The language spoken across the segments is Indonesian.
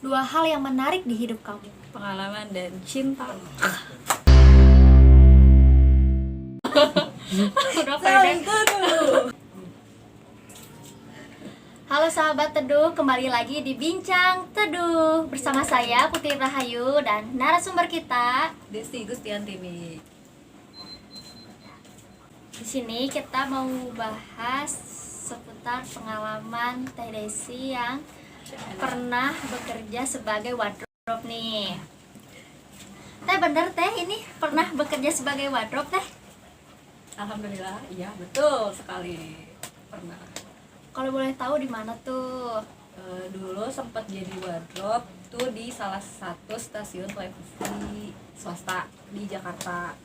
Dua hal yang menarik di hidup kamu. Pengalaman dan cinta. Udah pede. Halo sahabat Teduh, kembali lagi di Bincang Teduh bersama saya Putri Rahayu dan narasumber kita. Desi Gustiantini. Di sini kita mau bahas seputar pengalaman Teh Desi yang pernah bekerja sebagai wardrobe nih. Teh bener Teh ini pernah bekerja sebagai wardrobe Teh? Alhamdulillah, iya betul sekali pernah. Kalau boleh tahu di mana tuh? Dulu sempat jadi wardrobe tuh di salah satu stasiun televisi swasta di Jakarta.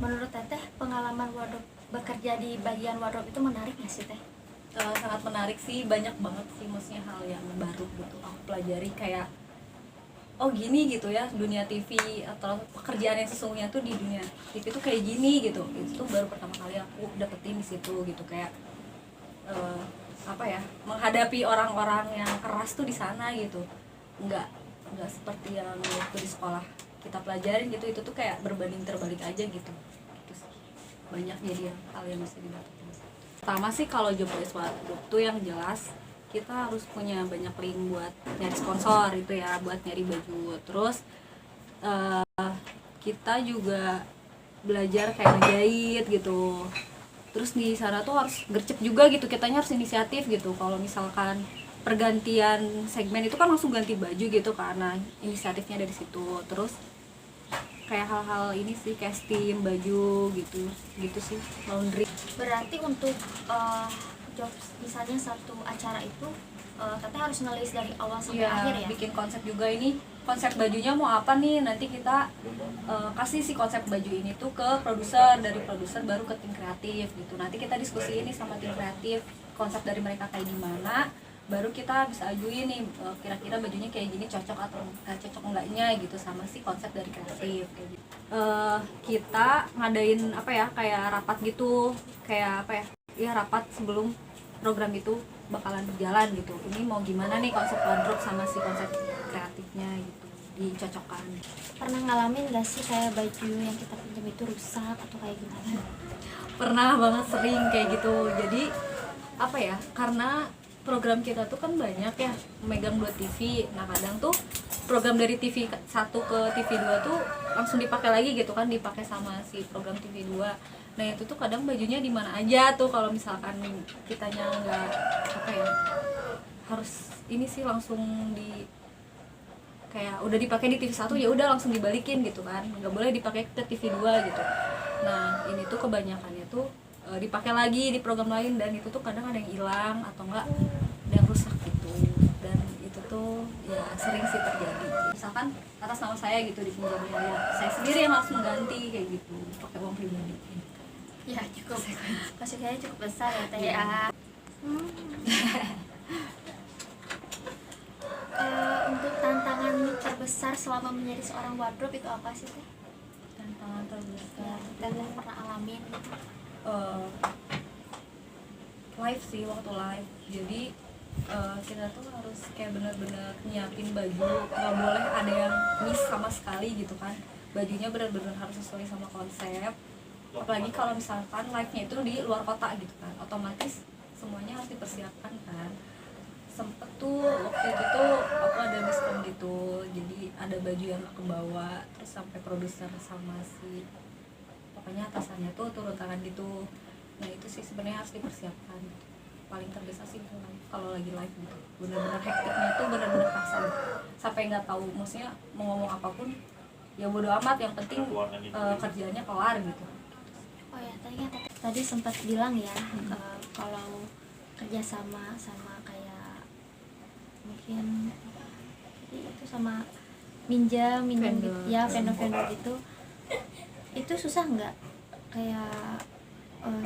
Menurut Teteh, pengalaman wardrobe bekerja di bagian wardrobe itu menarik nggak sih Teh? Sangat menarik sih, banyak banget sih maksudnya hal yang baru gitu aku pelajari, kayak oh gini gitu ya dunia TV atau pekerjaan yang sesungguhnya tuh di dunia TV tuh kayak gini gitu. Itu tuh baru pertama kali aku dapetin di situ gitu, kayak apa ya, menghadapi orang-orang yang keras tuh di sana gitu. Nggak seperti yang waktu di sekolah kita pelajarin gitu, itu tuh kayak berbanding terbalik aja gitu. Terus banyak jadi hal yang bisa didapetin. Pertama sih kalau job desk wardrobe tuh yang jelas kita harus punya banyak link buat nyari sponsor itu ya, buat nyari baju. Terus kita juga belajar kayak ngejahit gitu. Terus di sana tuh harus gercep juga gitu, kitanya harus inisiatif gitu. Kalau misalkan pergantian segmen itu kan langsung ganti baju gitu, karena inisiatifnya dari situ. Terus kayak hal-hal ini sih, casting baju gitu sih, laundry. Berarti untuk job misalnya satu acara itu Teteh harus ngelis dari awal sampai akhir ya? Bikin konsep juga, ini konsep bajunya mau apa nih, nanti kita kasih si konsep baju ini tuh ke produser, dari produser baru ke tim kreatif gitu. Nanti kita diskusi ini sama tim kreatif, konsep dari mereka kayak gimana, baru kita bisa ajuin nih kira-kira bajunya kayak gini cocok atau cocok enggaknya gitu sama si konsep dari kreatif kayak gitu. Kita ngadain apa ya, kayak rapat gitu, kayak apa ya rapat sebelum program itu bakalan berjalan gitu. Ini mau gimana nih konsep wardrobe sama si konsep kreatifnya gitu, dicocokkan. Pernah ngalamin gak sih kayak baju yang kita pinjam itu rusak atau kayak gimana? Pernah banget, sering kayak gitu. Jadi apa ya, karena program kita tuh kan banyak ya, megang 2 TV. Nah kadang tuh program dari TV 1 ke TV 2 tuh langsung dipakai lagi gitu kan, dipakai sama si program TV 2. Nah itu tuh kadang bajunya di mana aja tuh, kalau misalkan kitanya nggak apa ya, harus ini sih langsung di kayak udah dipakai di TV 1 ya udah langsung dibalikin gitu kan, nggak boleh dipakai ke TV 2 gitu. Nah ini tuh kebanyakannya tuh dipakai lagi di program lain, dan itu tuh kadang ada yang hilang atau enggak ada yang rusak gitu. Dan itu tuh ya sering sih terjadi, misalkan atas nama saya gitu dipinjamnya, ya saya sendiri yang harus mengganti kayak gitu pakai uang pribadi. Ya cukup, konsekuensinya cukup besar ya Teh ya. Untuk tantangan terbesar selama menjadi seorang wardrobe itu apa sih Teh? Tantangan terbesar Teteh pernah alamin gitu? Live sih, waktu live. Jadi kita tuh harus kayak benar-benar nyiapin baju, nggak boleh ada yang miss sama sekali gitu kan. Bajunya benar-benar harus sesuai sama konsep. Apalagi kalau misalkan live-nya itu di luar kota gitu kan, otomatis semuanya harus dipersiapkan kan. Sempet tuh waktu itu tuh aku ada diskon gitu, jadi ada baju yang aku bawa, terus sampai produser sama si pokoknya atasannya tuh turun tangan gitu. Nah itu sih sebenarnya harus dipersiapkan. Paling terbesar sih kalau lagi live gitu, benar-benar hektiknya tuh benar-benar kerasa sampai nggak tahu maksudnya mau ngomong apapun ya bodo amat, yang penting kerjanya kelar gitu. Oh ya, tadi sempat bilang ya kalau kerja sama kayak mungkin jadi itu sama minjam Vendor. gitu ya, vendor gitu, itu susah nggak kayak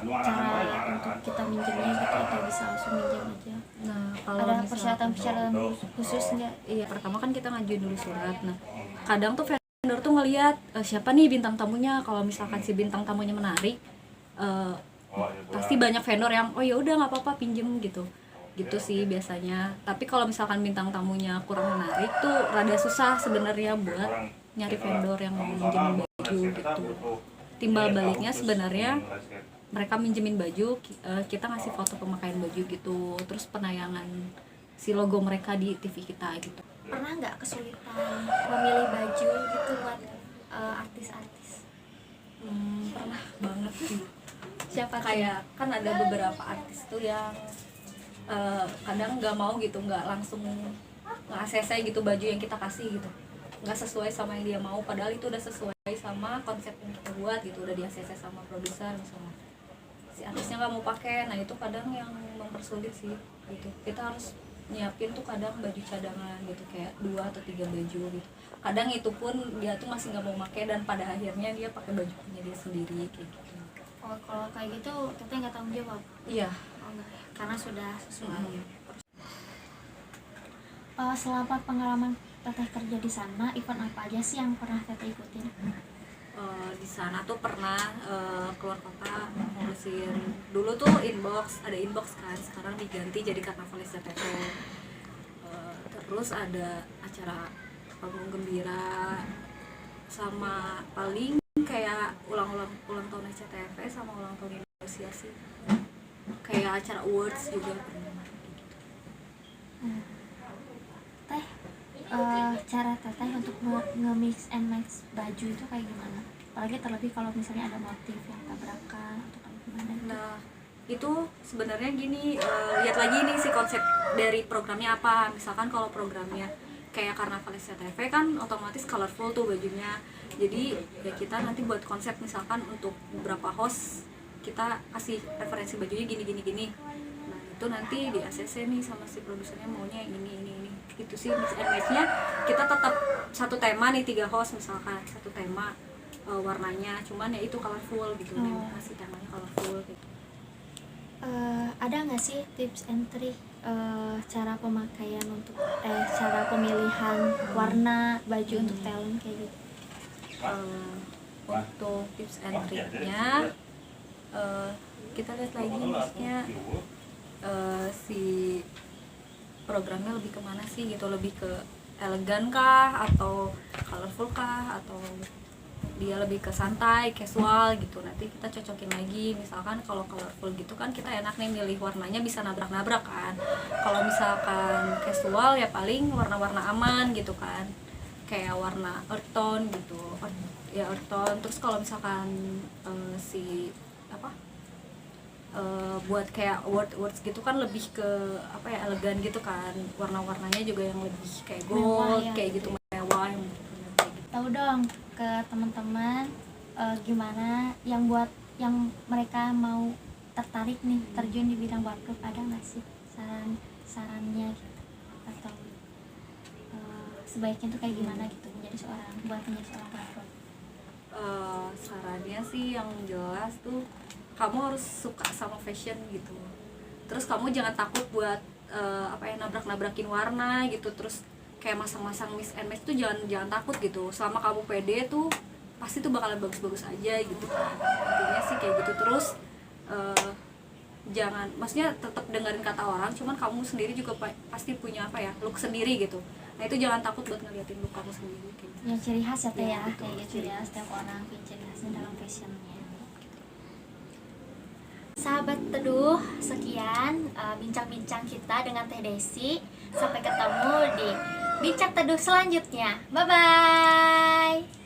cara untuk kita minjemnya gitu, atau bisa langsung minjam aja? Nah kalau Ada misalkan persyaratan khusus nggak? iya, pertama kan kita ngajuin dulu surat. Nah kadang tuh vendor tuh ngelihat siapa nih bintang tamunya. Kalau misalkan si bintang tamunya menarik, pasti banyak vendor yang oh ya udah nggak apa-apa pinjem gitu. gitu sih biasanya. Tapi kalau misalkan bintang tamunya kurang menarik tuh rada susah sebenarnya buat nyari vendor yang mau minjemin baju gitu. Timbal baliknya sebenarnya mereka minjemin baju, kita ngasih foto pemakaian baju gitu, terus penayangan si logo mereka di TV kita gitu. Pernah nggak kesulitan memilih baju gitu buat artis-artis? Pernah banget sih. Siapa tuh? Kayak kan ada beberapa artis tuh yang kadang nggak mau gitu, nggak langsung nge-ACC gitu baju yang kita kasih gitu, nggak sesuai sama yang dia mau, padahal itu udah sesuai sama konsep yang kita buat gitu, udah di-ACC sama produser misalnya, si artisnya nggak mau pakai. Nah itu kadang yang mempersulit sih gitu. Kita harus nyiapin tuh kadang baju cadangan gitu, kayak 2 atau 3 baju gitu. Kadang itu pun dia tuh masih nggak mau pakai dan pada akhirnya dia pakai baju punya dia sendiri kayak gitu. Oh, kalau kayak gitu kita nggak tanggung jawab. Iya. Oh, enggak. Karena sudah sesuai. Selama pengalaman teteh kerja di sana, event apa aja sih yang pernah teteh ikutin? Di sana tuh pernah keluar kota ngurusin, dulu tuh inbox, ada inbox kan, sekarang diganti jadi Karnavalis CTV. Terus ada acara panggung gembira, sama paling kayak ulang tahun SCTV sama ulang tahun Indonesia sih, kayak acara awards juga pernah gitu. Teh, cara teteh untuk nge-mix and match baju itu kayak gimana? Apalagi terlebih kalau misalnya ada motif yang tabrakan atau kayak gimana gitu. Nah itu sebenarnya gini, lihat lagi nih si konsep dari programnya apa. Misalkan kalau programnya kayak Karnavalis CTV kan otomatis colorful tuh bajunya, jadi ya kita nanti buat konsep, misalkan untuk beberapa host kita kasih referensi bajunya gini. Nah itu nanti di ACC nih sama si produsernya maunya yang ini itu sih. Mix and match-nya kita tetap satu tema nih, 3 host misalkan, satu tema warnanya, cuman ya itu colorful gitu. Kasih temanya colorful gitu. Ada nggak sih tips and trick cara pemakaian untuk cara pemilihan warna baju untuk talent kayak gitu? Untuk tips and triknya kita lihat lagi maksudnya si programnya lebih kemana sih gitu, lebih ke elegan kah atau colorful kah atau dia lebih ke santai, casual gitu. Nanti kita cocokin lagi, misalkan kalau colorful gitu kan kita enak nih milih warnanya bisa nabrak-nabrak kan. Kalau misalkan casual ya paling warna-warna aman gitu kan, kayak warna earth tone gitu, earth tone. Terus kalau misalkan buat kayak words gitu kan lebih ke apa ya, elegan gitu kan, warna-warnanya juga yang lebih kayak gold, mewah, ya, kayak gitu mewah yang tahu dong ke teman-teman gimana yang buat yang mereka mau tertarik nih terjun di bidang wardrobe, ada nggak sih sarannya gitu, atau sebaiknya tuh kayak gimana gitu menjadi seorang wardrobe? Sarannya sih yang jelas tuh kamu harus suka sama fashion gitu, terus kamu jangan takut buat nabrak-nabrakin warna gitu, terus kayak masang-masang mix and match tuh jangan takut gitu. Selama kamu pede tuh pasti tuh bakalan bagus-bagus aja gitu kan. Intinya sih kayak gitu. Terus jangan, maksudnya tetap dengerin kata orang, cuman kamu sendiri juga pasti punya look sendiri gitu. Nah itu jangan takut buat ngeliatin look kamu sendiri gitu. Yang ciri khas ya, ya, kayak gitu ya, setiap orang punya ciri khasnya dalam fashionnya. Sahabat Teduh, sekian bincang-bincang kita dengan Teh Desi. Sampai ketemu di Bincang Teduh selanjutnya. Bye-bye.